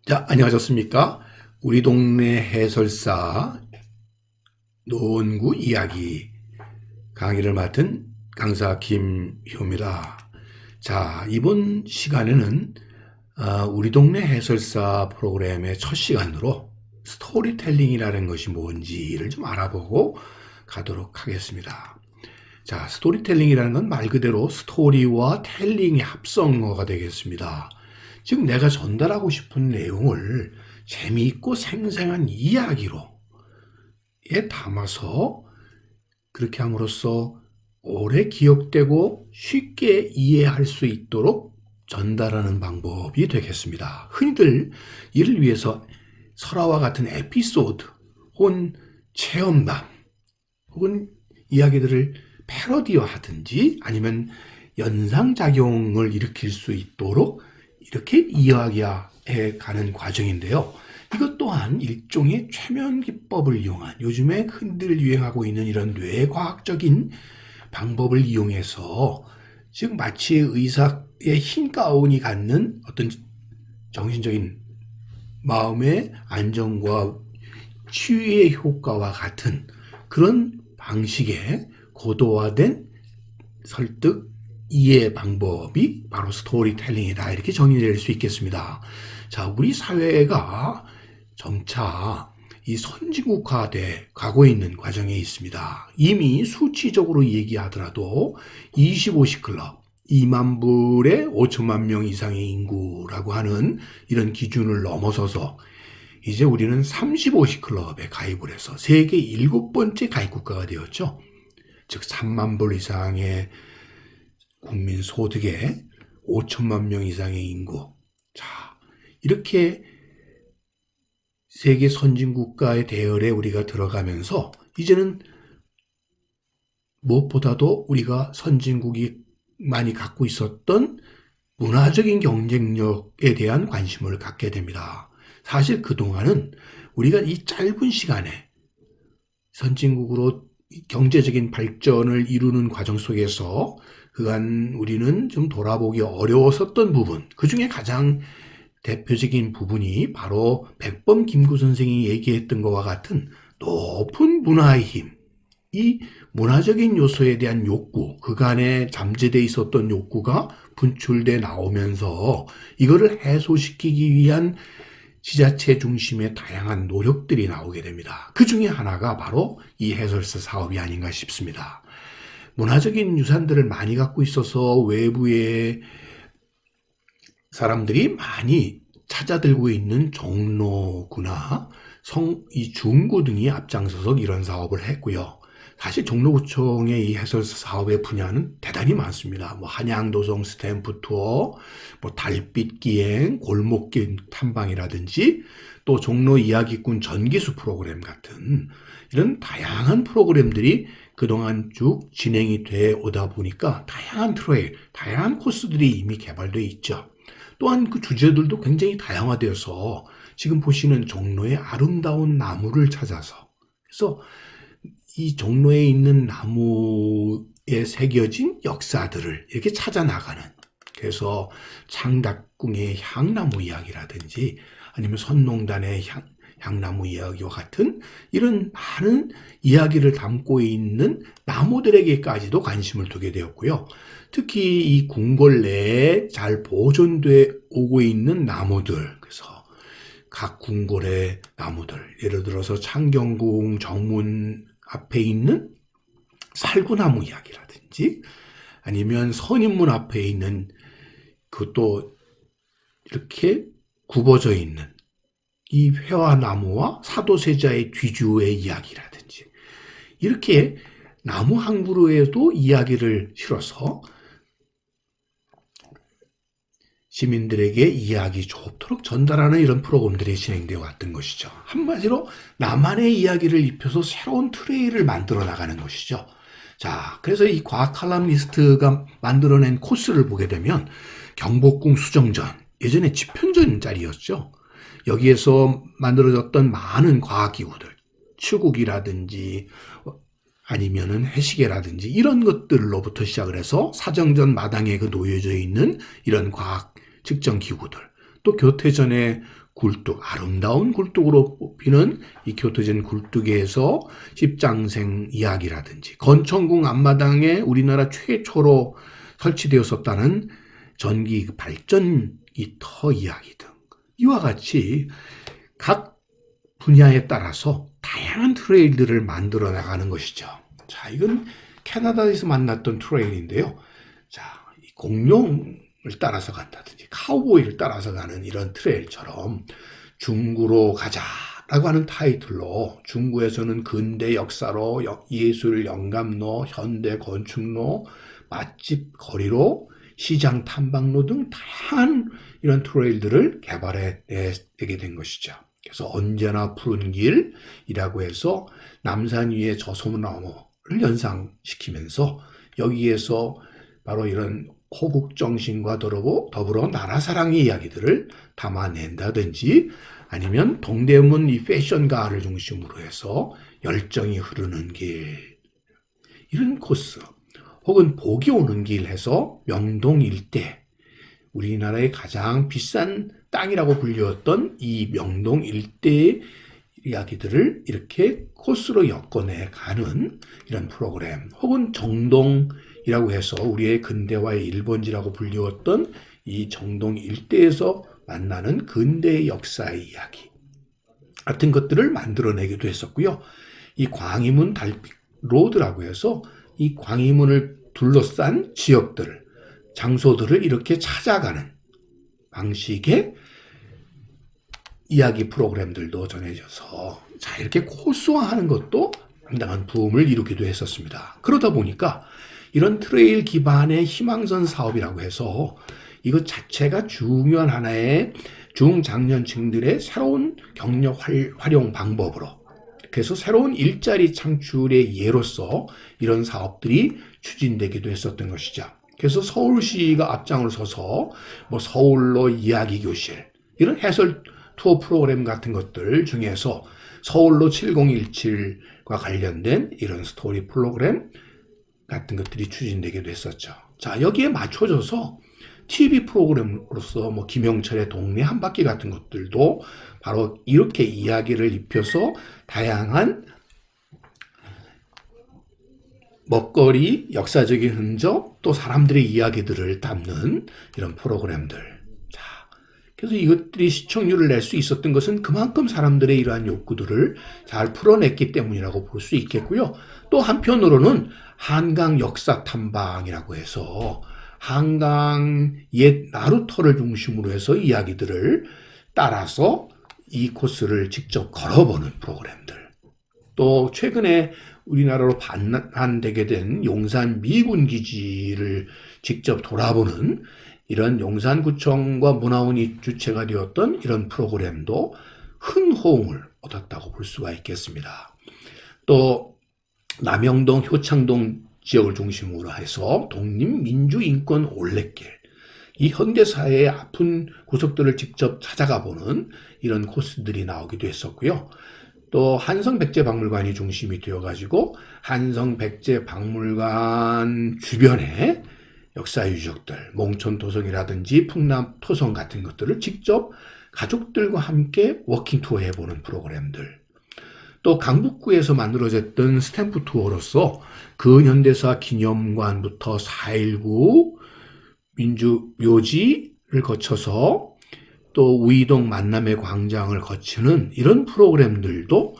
자, 안녕하셨습니까? 우리 동네 해설사 노원구 이야기 강의를 맡은 강사 김효입니다. 자, 이번 시간에는 우리 동네 해설사 프로그램의 첫 시간으로 스토리텔링이라는 것이 뭔지를 좀 알아보고 가도록 하겠습니다. 자, 스토리텔링이라는 건 말 그대로 스토리와 텔링의 합성어가 되겠습니다. 즉 내가 전달하고 싶은 내용을 재미있고 생생한 이야기로 담아서 그렇게 함으로써 오래 기억되고 쉽게 이해할 수 있도록 전달하는 방법이 되겠습니다. 흔히들 이를 위해서 설화와 같은 에피소드 혹은 체험담 혹은 이야기들을 패러디화하든지 아니면 연상작용을 일으킬 수 있도록 이렇게 이야기해 가는 과정인데요. 이것 또한 일종의 최면 기법을 이용한 요즘에 흔들 유행하고 있는 이런 뇌과학적인 방법을 이용해서 즉 마치 의사의 흰 가운이 갖는 어떤 정신적인 마음의 안정과 치유의 효과와 같은 그런 방식의 고도화된 설득 이해 방법이 바로 스토리텔링이다. 이렇게 정의될 수 있겠습니다. 자, 우리 사회가 점차 이 선진국화돼 가고 있는 과정에 있습니다. 이미 수치적으로 얘기하더라도 25시 클럽, 2만 불에 5천만 명 이상의 인구라고 하는 이런 기준을 넘어서서 이제 우리는 35시 클럽에 가입을 해서 세계 7번째 가입 국가가 되었죠. 즉 3만 불 이상의 국민 소득의 5천만 명 이상의 인구. 자, 이렇게 세계 선진국가의 대열에 우리가 들어가면서 이제는 무엇보다도 우리가 선진국이 많이 갖고 있었던 문화적인 경쟁력에 대한 관심을 갖게 됩니다. 사실 그동안은 우리가 이 짧은 시간에 선진국으로 경제적인 발전을 이루는 과정 속에서 그간 우리는 좀 돌아보기 어려웠었던 부분, 그 중에 가장 대표적인 부분이 바로 백범 김구 선생이 얘기했던 것과 같은 높은 문화의 힘, 이 문화적인 요소에 대한 욕구, 그간에 잠재되어 있었던 욕구가 분출돼 나오면서 이거를 해소시키기 위한 지자체 중심의 다양한 노력들이 나오게 됩니다. 그 중에 하나가 바로 이 해설사 사업이 아닌가 싶습니다. 문화적인 유산들을 많이 갖고 있어서 외부의 사람들이 많이 찾아들고 있는 종로구나 이 중구 등이 앞장서서 이런 사업을 했고요. 사실 종로구청의 이 해설사 사업의 분야는 대단히 많습니다. 한양도성 스탬프 투어, 달빛 기행, 골목길 탐방이라든지 또 종로 이야기꾼 전기수 프로그램 같은 이런 다양한 프로그램들이 그동안 쭉 진행이 돼 오다 보니까 다양한 트레일, 다양한 코스들이 이미 개발되어 있죠. 또한 그 주제들도 굉장히 다양화되어서 지금 보시는 종로의 아름다운 나무를 찾아서 그래서 이 종로에 있는 나무에 새겨진 역사들을 이렇게 찾아 나가는 그래서 창덕궁의 향나무 이야기라든지 아니면 선농단의 향나무 이야기와 같은 이런 많은 이야기를 담고 있는 나무들에게까지도 관심을 두게 되었고요. 특히 이 궁궐 내에 잘 보존돼 오고 있는 나무들, 그래서 각 궁궐의 나무들, 예를 들어서 창경궁 정문 앞에 있는 살구나무 이야기라든지 아니면 선인문 앞에 있는 그것도 이렇게 굽어져 있는 이 회화나무와 사도세자의 뒤주의 이야기라든지 이렇게 나무 한 그루에도 이야기를 실어서 시민들에게 이해하기 좋도록 전달하는 이런 프로그램들이 진행되어 왔던 것이죠. 한마디로 나만의 이야기를 입혀서 새로운 트레이를 만들어 나가는 것이죠. 자, 그래서 이 과학 칼럼니스트가 만들어낸 코스를 보게 되면 경복궁 수정전, 예전에 집현전 자리였죠. 여기에서 만들어졌던 많은 과학기구들, 추국이라든지 아니면은 해시계라든지 이런 것들로부터 시작을 해서 사정전 마당에 그 놓여져 있는 이런 과학 측정 기구들, 또 교태전에 굴뚝, 아름다운 굴뚝으로 뽑히는 이 교토전 굴뚝에서 십장생 이야기라든지 건천궁 앞마당에 우리나라 최초로 설치되었었다는 전기 발전기 터 이야기 등 이와 같이 각 분야에 따라서 다양한 트레일들을 만들어 나가는 것이죠. 자, 이건 캐나다에서 만났던 트레일인데요. 자, 이 공룡을 따라서 간다든지 카우보이를 따라서 가는 이런 트레일처럼 중구로 가자라고 하는 타이틀로 중구에서는 근대 역사로 예술 영감로, 현대 건축로, 맛집 거리로 시장 탐방로 등 다양한 이런 트레일들을 개발해 내게 된 것이죠. 그래서 언제나 푸른 길이라고 해서 남산 위의 저소나무를 연상시키면서 여기에서 바로 이런 호국정신과 더불어 나라사랑의 이야기들을 담아낸다든지 아니면 동대문 이 패션가를 중심으로 해서 열정이 흐르는 길 이런 코스 혹은 복이 오는 길 해서 명동 일대 우리나라의 가장 비싼 땅이라고 불렸던 이 명동 일대의 이야기들을 이렇게 코스로 엮어내 가는 이런 프로그램 혹은 정동이라고 해서 우리의 근대화의 일본지라고 불리웠던 이 정동 일대에서 만나는 근대의 역사의 이야기 같은 것들을 만들어내기도 했었고요. 이 광희문 달빛 로드라고 해서 이 광희문을 둘러싼 지역들, 장소들을 이렇게 찾아가는 방식의 이야기 프로그램들도 전해져서 자 이렇게 코스화하는 것도 상당한 부음을 이루기도 했었습니다. 그러다 보니까 이런 트레일 기반의 희망선 사업이라고 해서 이것 자체가 중요한 하나의 중장년층들의 새로운 경력 활용 방법으로 그래서 새로운 일자리 창출의 예로서 이런 사업들이 추진되기도 했었던 것이죠. 그래서 서울시가 앞장을 서서 뭐 서울로 이야기 교실 이런 해설 투어 프로그램 같은 것들 중에서 서울로 7017과 관련된 이런 스토리 프로그램 같은 것들이 추진되기도 했었죠. 자, 여기에 맞춰져서 TV 프로그램으로서 뭐 김영철의 동네 한 바퀴 같은 것들도 바로 이렇게 이야기를 입혀서 다양한 먹거리, 역사적인 흔적, 또 사람들의 이야기들을 담는 이런 프로그램들. 자, 그래서 이것들이 시청률을 낼 수 있었던 것은 그만큼 사람들의 이러한 욕구들을 잘 풀어냈기 때문이라고 볼 수 있겠고요. 또 한편으로는 한강 역사 탐방이라고 해서 한강 옛 나루터를 중심으로 해서 이야기들을 따라서 이 코스를 직접 걸어보는 프로그램들. 또 최근에 우리나라로 반환되게 된 용산 미군기지를 직접 돌아보는 이런 용산구청과 문화원이 주체가 되었던 이런 프로그램도 큰 호응을 얻었다고 볼 수가 있겠습니다. 또 남영동, 효창동 지역을 중심으로 해서 독립민주인권 올레길, 이 현대사회의 아픈 구석들을 직접 찾아가 보는 이런 코스들이 나오기도 했었고요. 또 한성백제박물관이 중심이 되어가지고 한성백제박물관 주변에 역사유적들, 몽천토성이라든지 풍남토성 같은 것들을 직접 가족들과 함께 워킹투어 해보는 프로그램들. 또 강북구에서 만들어졌던 스탬프 투어로서 근현대사 기념관부터 4.19 민주묘지를 거쳐서 또 우이동 만남의 광장을 거치는 이런 프로그램들도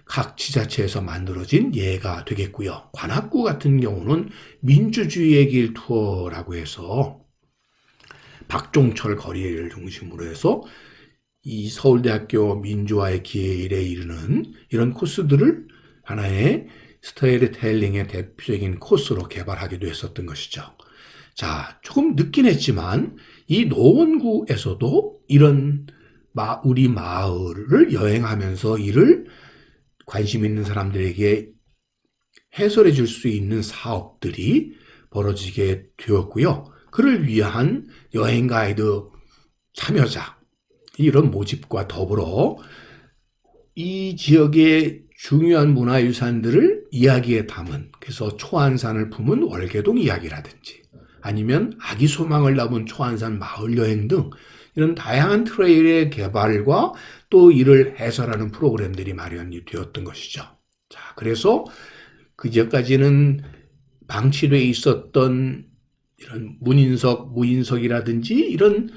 각 지자체에서 만들어진 예가 되겠고요. 관악구 같은 경우는 민주주의의 길 투어라고 해서 박종철 거리를 중심으로 해서 이 서울대학교 민주화의 길에 이르는 이런 코스들을 하나의 스토리텔링의 대표적인 코스로 개발하기도 했었던 것이죠. 자, 조금 늦긴 했지만 이 노원구에서도 이런 우리 마을을 여행하면서 이를 관심 있는 사람들에게 해설해 줄 수 있는 사업들이 벌어지게 되었고요. 그를 위한 여행 가이드 참여자 이런 모집과 더불어 이 지역의 중요한 문화유산들을 이야기에 담은 그래서 초안산을 품은 월계동 이야기라든지 아니면 아기 소망을 담은 초안산 마을 여행 등 이런 다양한 트레일의 개발과 또 이를 해설하는 프로그램들이 마련이 되었던 것이죠. 자, 그래서 그전까지는 방치되어 있었던 이런 문인석, 무인석이라든지 이런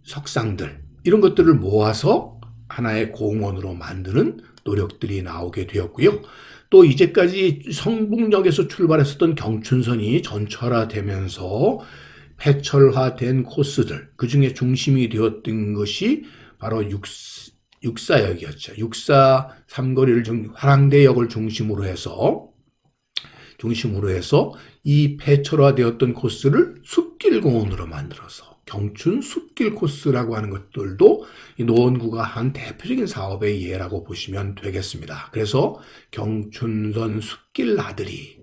석상들, 이런 것들을 모아서 하나의 공원으로 만드는 노력들이 나오게 되었고요. 또 이제까지 성북역에서 출발했었던 경춘선이 전철화되면서 폐철화된 코스들, 그 중에 중심이 되었던 것이 바로 육사역이었죠. 육사 삼거리를 화랑대역을 중심으로 해서 이 폐철화되었던 코스를 숲길공원으로 만들어서 경춘 숲길 코스라고 하는 것들도 이 노원구가 한 대표적인 사업의 예라고 보시면 되겠습니다. 그래서 경춘선 숲길 나들이,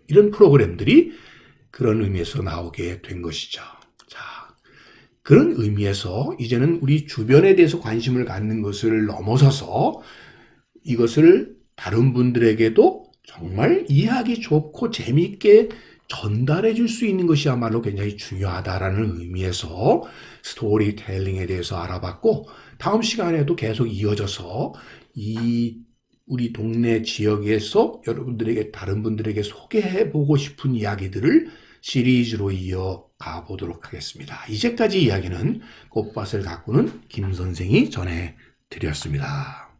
이런 프로그램들이 그런 의미에서 나오게 된 것이죠. 자, 그런 의미에서 이제는 우리 주변에 대해서 관심을 갖는 것을 넘어서서 이것을 다른 분들에게도 정말 이해하기 좋고 재미있게 전달해 줄 수 있는 것이야말로 굉장히 중요하다라는 의미에서 스토리텔링에 대해서 알아봤고, 다음 시간에도 계속 이어져서 우리 동네 지역에서 여러분들에게, 다른 분들에게 소개해 보고 싶은 이야기들을 시리즈로 이어가 보도록 하겠습니다. 이제까지 이야기는 꽃밭을 가꾸는 김 선생이 전해 드렸습니다.